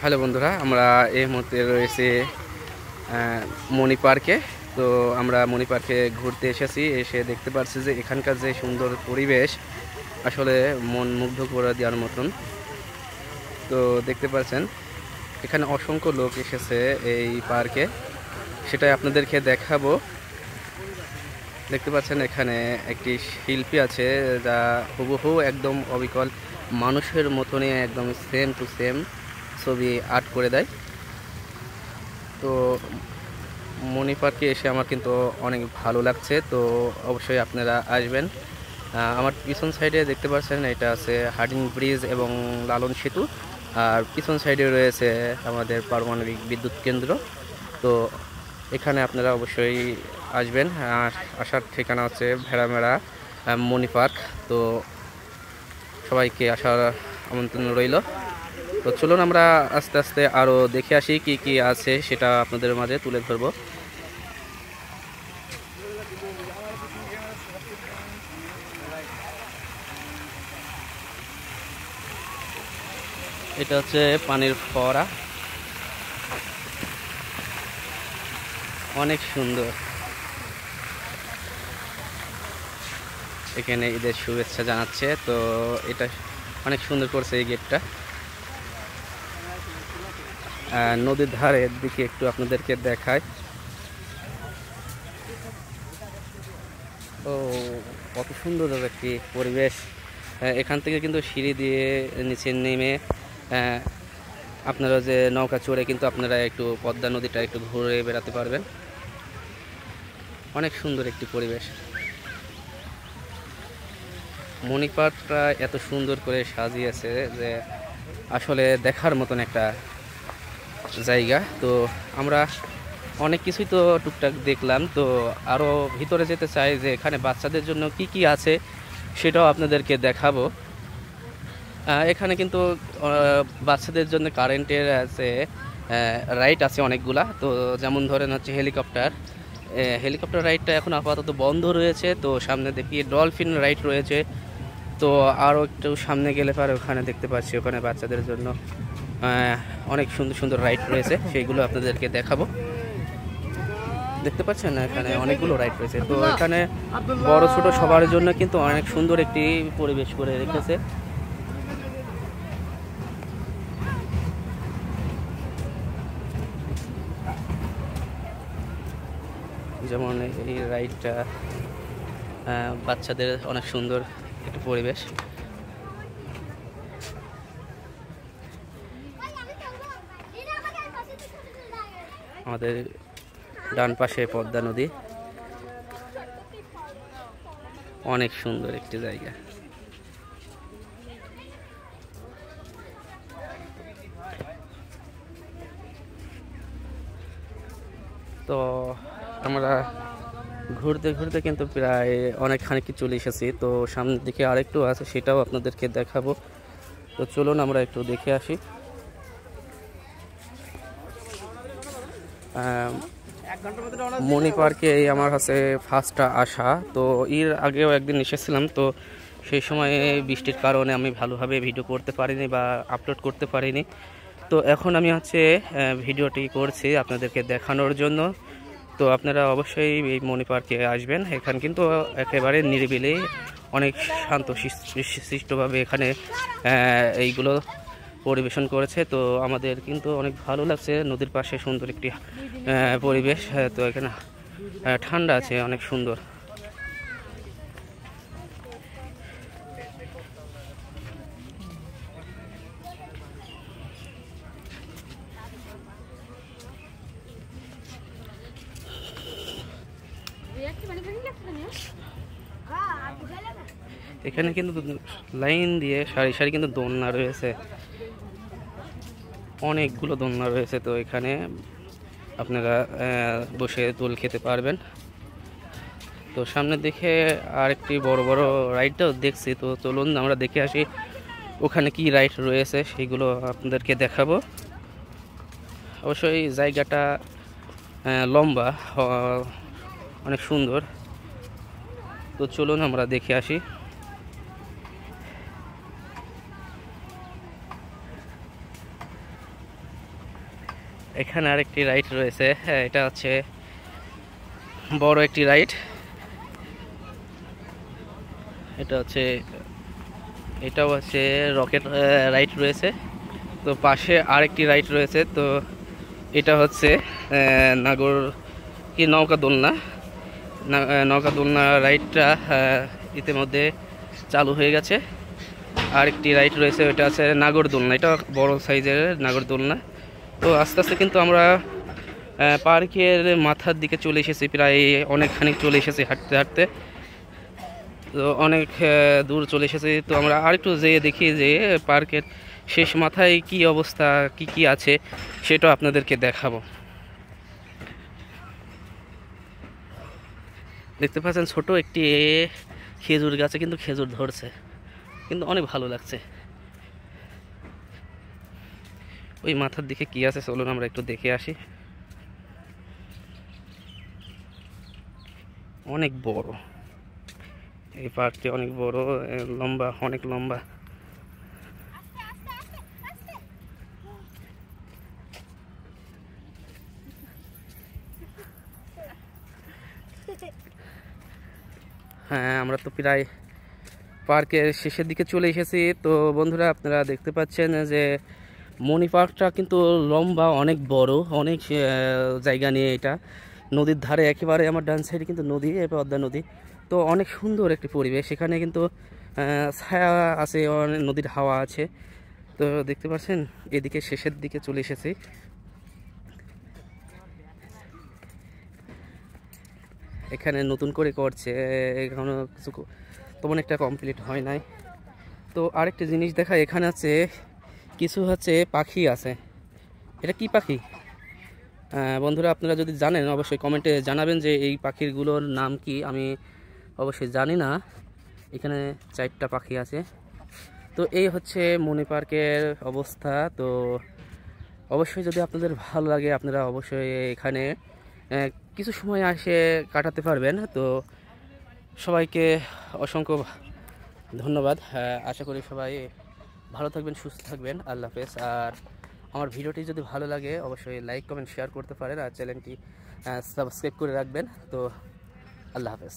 Hello বন্ধুরা, আমরা এই মুহূর্তে রয়েছি মণি পার্কে। তো আমরা মণি পার্কে ঘুরতে এসেছি। এসে দেখতে পাচ্ছি যে এখানকার যে সুন্দর পরিবেশ আসলে মন মুগ্ধ করে দেওয়ার মতন। তো দেখতে পাচ্ছেন এখানে অসংখ্য লোক এসেছে এই পার্কে, সেটাই আপনাদেরকে দেখাবো। দেখতে পাচ্ছেন এখানে একটি শিল্পী আছে যা হুবহু একদম অবিকল মানুষের মতনই একদম সেম টু সেম ছবি আর্ট করে দেয়। তো মণি পার্কে এসে আমার কিন্তু অনেক ভালো লাগছে। তো অবশ্যই আপনারা আসবেন। আমার পিছন সাইডে দেখতে পাচ্ছেন এটা আছে হার্ডিং ব্রিজ এবং লালন সেতু, আর পিছন সাইডে রয়েছে আমাদের পারমাণবিক বিদ্যুৎ কেন্দ্র। তো এখানে আপনারা অবশ্যই আসবেন। আর আসার ঠিকানা হচ্ছে ভেড়ামেড়া মণি পার্ক। তো সবাইকে আসার আমন্ত্রণ রইল। তো চলুন আমরা আস্তে আস্তে আরও দেখে আসি কি কি আছে, সেটা আপনাদের মাঝে তুলে ধরব। এটা হচ্ছে পানির ফোয়ারা, অনেক সুন্দর। এখানে ঈদের শুভেচ্ছা জানাচ্ছে। তো এটা অনেক সুন্দর করছে এই গেটটা। নদীর ধারের দিকে একটু আপনাদেরকে দেখায়। ও কত সুন্দর একটি পরিবেশ। এখান থেকে কিন্তু সিঁড়ি দিয়ে নিচে নেমে আপনারা যে নৌকা চড়ে কিন্তু আপনারা একটু পদ্মা নদীটা একটু ঘুরে বেড়াতে পারবেন। অনেক সুন্দর একটি পরিবেশ। মণি পার্কটা এত সুন্দর করে সাজিয়েছে যে আসলে দেখার মতন একটা জায়গা। তো আমরা অনেক কিছুই তো টুকটাক দেখলাম। তো আরও ভিতরে যেতে চাই যে এখানে বাচ্চাদের জন্য কি কি আছে সেটাও আপনাদেরকে দেখাবো। এখানে কিন্তু বাচ্চাদের জন্য কারেন্টের আছে রাইড আছে অনেকগুলা। তো যেমন ধরেন হচ্ছে হেলিকপ্টার রাইডটা এখন আপাতত বন্ধ রয়েছে। তো সামনে দেখি ডলফিন রাইড রয়েছে। তো আরও একটু সামনে গেলে পরে ওখানে দেখতে পাচ্ছি ওখানে বাচ্চাদের জন্য অনেক সুন্দর সুন্দর রাইড রয়েছে, সেইগুলো আপনাদেরকে দেখাবো। দেখতে পাচ্ছেন না এখানে অনেকগুলো রাইড রয়েছে। তো এখানে বড় ছোট সবার জন্য কিন্তু অনেক সুন্দর একটি পরিবেশ করে রেখেছে। যেমন এই রাইডটা বাচ্চাদের অনেক সুন্দর একটি পরিবেশ। আমাদের ডান পাশে পদ্মা নদী, অনেক সুন্দর একটি জায়গা। তো আমরা ঘুরতে ঘুরতে কিন্তু প্রায় অনেকখানি কি চলে এসেছি। তো সামনের দিকে আরেকটু আছে, সেটাও আপনাদেরকে দেখাবো। তো চলুন আমরা একটু দেখে আসি। মণি পার্কে এই আমার কাছে ফার্স্টটা আসা। তো এর আগেও একদিন এসেছিলাম। তো সেই সময় বৃষ্টির কারণে আমি ভালোভাবে ভিডিও করতে পারিনি বা আপলোড করতে পারিনি। তো এখন আমি ভিডিওটি করছি আপনাদেরকে দেখানোর জন্য। তো আপনারা অবশ্যই এই মণি পার্কে আসবেন। এখানে কিন্তু একেবারে নিরিবিলি, অনেক শান্ত শিষ্টভাবে এখানে এইগুলো পরিবেশন করেছে। তো আমাদের কিন্তু অনেক ভালো লাগছে। নদীর পাশে সুন্দর একটি পরিবেশ। তো এখানে ঠান্ডা আছে, অনেক সুন্দর। এখানে কিন্তু লাইন দিয়ে সারি সারি কিন্তু দোলনা রয়েছে, অনেকগুলো দোলনা রয়েছে। তো এখানে আপনারা বসে দোল খেতে পারবেন। তো সামনের দিকে আরেকটি বড় বড় রাইডটাও দেখছি। তো চলুন আমরা দেখে আসি ওখানে কি রাইড রয়েছে, সেইগুলো আপনাদেরকে দেখাবো। অবশ্যই জায়গাটা লম্বা, অনেক সুন্দর। তো চলুন আমরা দেখে আসি। এখানে আরেকটি রাইড রয়েছে, হ্যাঁ এটা হচ্ছে বড় একটি রাইড। এটাও হচ্ছে রকেট রাইড রয়েছে। তো পাশে আরেকটি রাইড রয়েছে, তো এটা হচ্ছে নাগর কি নৌকা দোলনা। নৌকা দোলনা রাইডটা ইতিমধ্যে চালু হয়ে গেছে। আরেকটি রাইড রয়েছে, ওটা আছে নাগরদোলনা, এটা বড় সাইজের নাগরদোলনা। তো আস্তে আস্তে কিন্তু আমরা পার্কের মাথার দিকে চলে এসেছি, প্রায় অনেকখানি চলে এসেছি হাঁটতে হাঁটতে। তো অনেক দূর চলে এসেছি। তো আমরা আরেকটু যেয়ে দেখি যে পার্কের শেষ মাথায় কি অবস্থা, কি কি আছে সেটা আপনাদেরকে দেখাবো। দেখতে পাচ্ছেন ছোট একটি খেজুর গাছে কিন্তু খেজুর ধরছে, কিন্তু অনেক ভালো লাগছে। ওই মাথার দিকে কি আছে চলুন আমরা একটু দেখে আসি। অনেক বড় এই পার্কটি, অনেক বড়, লম্বা, অনেক লম্বা। হ্যাঁ, আমরা তো প্রায় পার্কের শেষের দিকে চলে এসেছি। তো বন্ধুরা, আপনারা দেখতে পাচ্ছেন যে মনি পার্কটা কিন্তু লম্বা, অনেক বড়, অনেক জায়গা নিয়ে এটা। নদীর ধারে একেবারে আমার ডান সাইডে কিন্তু নদী, পদ্মা নদী। তো অনেক সুন্দর একটি পরিবেশ, এখানে কিন্তু ছায়া আছে, অনেক নদীর হাওয়া আছে। তো দেখতে পাচ্ছেন এদিকে শেষের দিকে চলে এসেছি। এখানে নতুন করে করছে, এখনো কিছু তেমন একটা কমপ্লিট হয় নাই। তো আরেকটা জিনিস দেখা, এখানে আছে কিছু হচ্ছে পাখি আছে। এটা কি পাখি বন্ধুরা, আপনারা যদি জানেন অবশ্যই কমেন্টে জানাবেন যে এই পাখিগুলোর নাম কি। আমি অবশ্যই জানি না। এখানে 4টা পাখি আছে। তো এই হচ্ছে মনি পার্কের অবস্থা। তো অবশ্যই যদি আপনাদের ভালো লাগে, আপনারা অবশ্যই এখানে কিছু সময় এসে কাটাতে পারবেন। তো সবাইকে অসংখ্য ধন্যবাদ। আশা করি সবাই ভালো থাকবেন, সুস্থ থাকবেন। আল্লাহ হাফেজ। আর আমার ভিডিওটি যদি ভালো লাগে অবশ্যই লাইক, কমেন্ট, শেয়ার করতে পারেন, আর চ্যানেলটি সাবস্ক্রাইব করে রাখবেন। তো আল্লাহ হাফেজ।